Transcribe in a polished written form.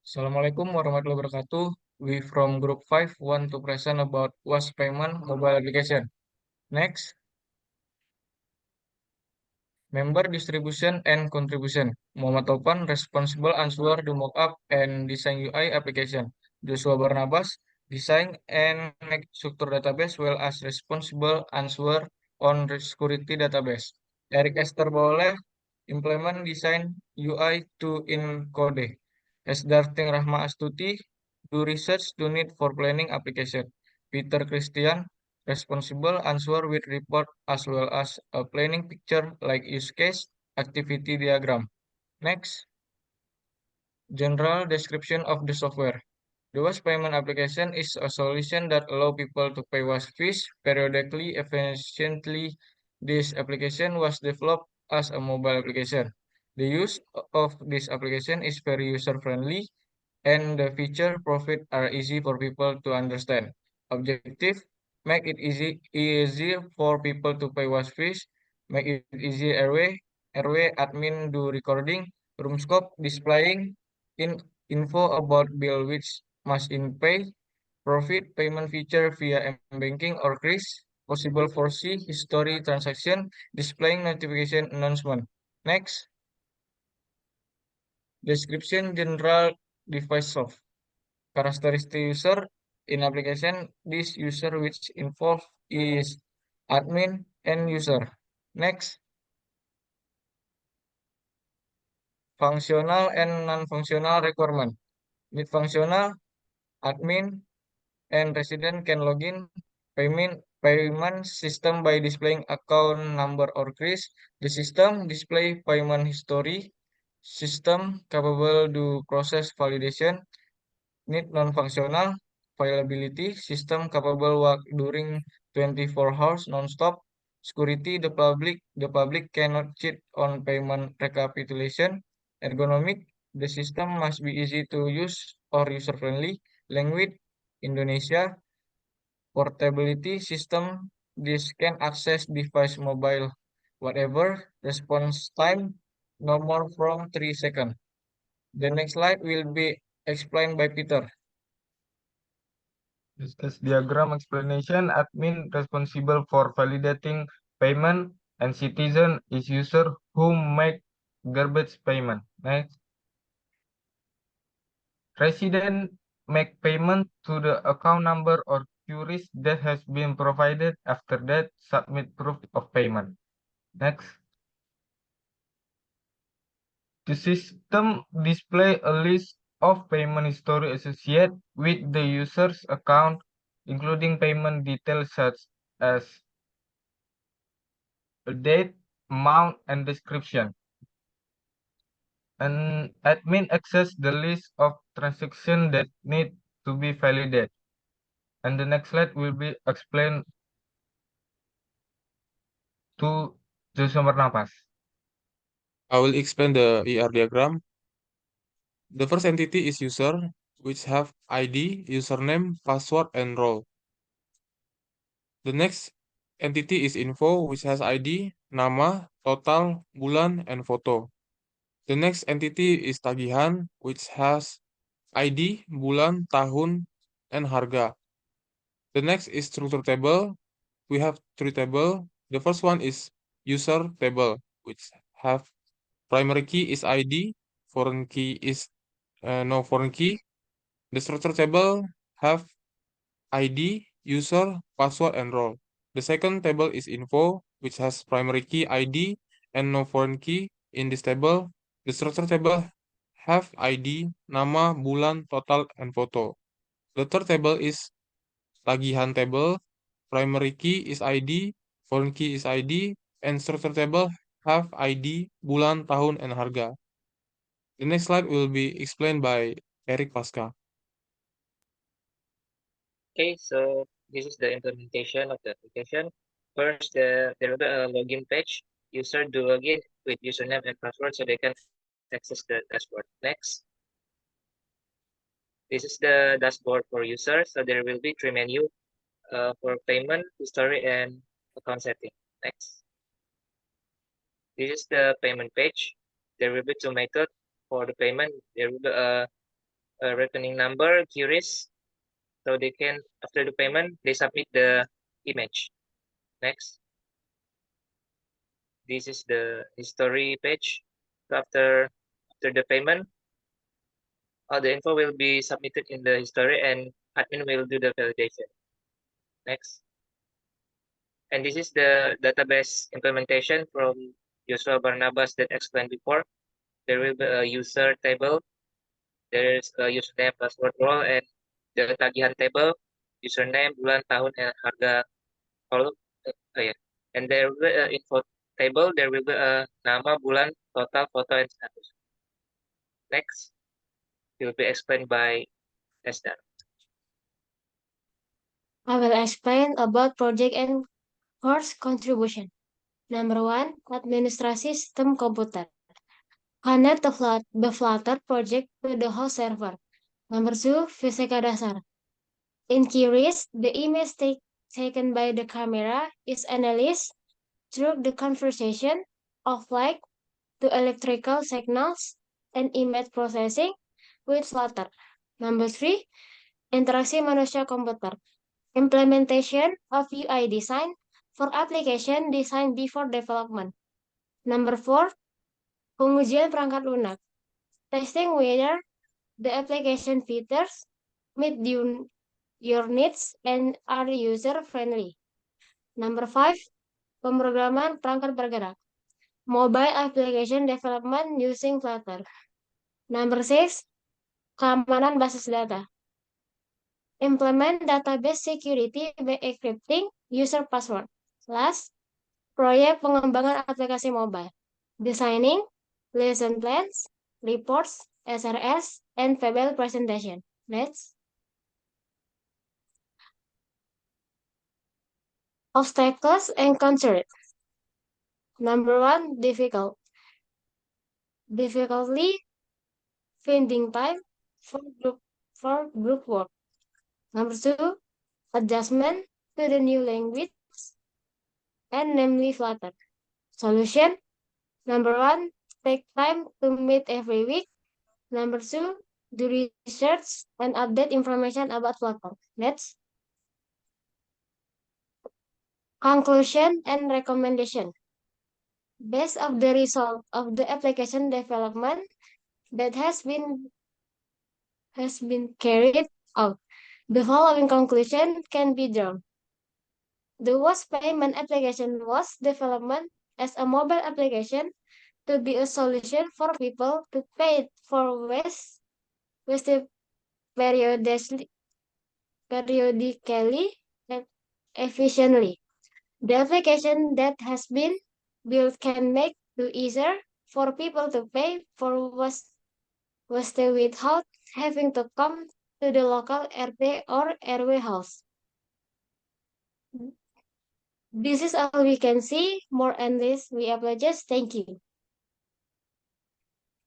Assalamualaikum warahmatullahi wabarakatuh. We from Group 5 want to present about WAS Payment mobile application. Next, member distribution and contribution. Muhammad Topan, responsible answer the mockup and design UI application. Joshua Barnabas, design and make structure database well as responsible answer on security database. Eric Esther Boleh, implement design UI to encode. Darting Rahma Astuti, do research to need for planning application. Peter Christian, responsible answer with report as well as a planning picture like use case, activity diagram. Next, general description of the software. The WAS payment application is a solution that allow people to pay WAS fees periodically, efficiently. This application was developed as a mobile application. The use of this application is very user-friendly and the feature profit are easy for people to understand. Objective, make it easier for people to pay WAS fees, make it easy airway admin do recording, room scope displaying in info about bill which must in pay, profit payment feature via M-banking or Kris, possible for C history transaction, displaying notification announcement. Next, description general device soft. Characteristic user in application, this user which involved is admin and user. Next, functional and non-functional requirement. Need functional, admin and resident can login payment system by displaying account number or Kris. The system display payment history. System capable to process validation. Need non-functional availability. System capable work during 24 hours non-stop. Security the public cannot cheat on payment recapitulation. Ergonomic the system must be easy to use or user-friendly. Language Indonesia. Portability system this can access device mobile whatever. Response time no more from 3 seconds. The next slide will be explained by Peter. Discuss diagram explanation. Admin responsible for validating payment and citizen is user who make garbage payment. Next, resident make payment to the account number or queries that has been provided. After that, submit proof of payment. Next, the system display a list of payment history associated with the user's account, including payment details such as a date, amount, and description. An admin access the list of transactions that need to be validated. And the next slide will be explained to Joshua Bernapas. I will explain the ER diagram. The first entity is user, which have ID, username, password, and role. The next entity is info, which has ID, nama, total, bulan, and photo. The next entity is tagihan, which has ID, bulan, tahun, and harga. The next is structure table. We have three tables. The first one is user table, which have primary key is ID, foreign key is no foreign key. The structure table have ID, user, password, and role. The second table is info, which has primary key ID and no foreign key. In this table, the structure table have ID, nama, bulan, total, and photo. The third table is tagihan table. Primary key is ID, foreign key is ID, and structure table have ID, bulan, tahun, and harga. The next slide will be explained by Eric Pasca. Okay, so this is the implementation of the application. First, there will be a login page. User do login with username and password so they can access the dashboard. Next, this is the dashboard for users. So there will be three menus for payment, history, and account setting. Next, this is the payment page. There will be two methods for the payment. There will be a reckoning number, QRIS, so they can, after the payment, they submit the image. Next. This is the history page. So after the payment, all the info will be submitted in the history and admin will do the validation. Next. And this is the database implementation from Joshua Barnabas that explained before. There will be a user table. There is a username, password role, and the tagihan table, username, bulan, tahun, and harga kolom. Yeah. And there will be an info table. There will be a nama, bulan, total, photo, and status. Next, it will be explained by Esther. I will explain about project and course contribution. Number 1, administrasi sistem komputer. Connect the Flutter project to the host server. Number 2, fisika dasar. In QRIS, the image taken by the camera is analyzed through the conversion of light to electrical signals and image processing with Flutter. Number 3, interaksi manusia komputer. Implementation of UI design for application design before development. Number 4, pengujian perangkat lunak. Testing whether the application features meet your needs and are user-friendly. Number 5, pemrograman perangkat bergerak. Mobile application development using Flutter. Number 6, keamanan basis data. Implement database security by encrypting user password. Last, proyek pengembangan aplikasi mobile. Designing, lesson plans, reports, SRS, and Fable presentation. Next. Obstacles and concerns. Number 1, difficulty finding time for group work. Number 2, adjustment to the new language and namely Flutter. Solution. Number 1, take time to meet every week. Number 2, do research and update information about Flutter. Next. Conclusion and recommendation. Based on the result of the application development that has been carried out, the following conclusion can be drawn. The WASP payment application was development as a mobile application to be a solution for people to pay for waste periodically and efficiently. The application that has been built can make it easier for people to pay for waste without having to come to the local RT or airway house. This is all we can see. More on this, we apologize. Thank you.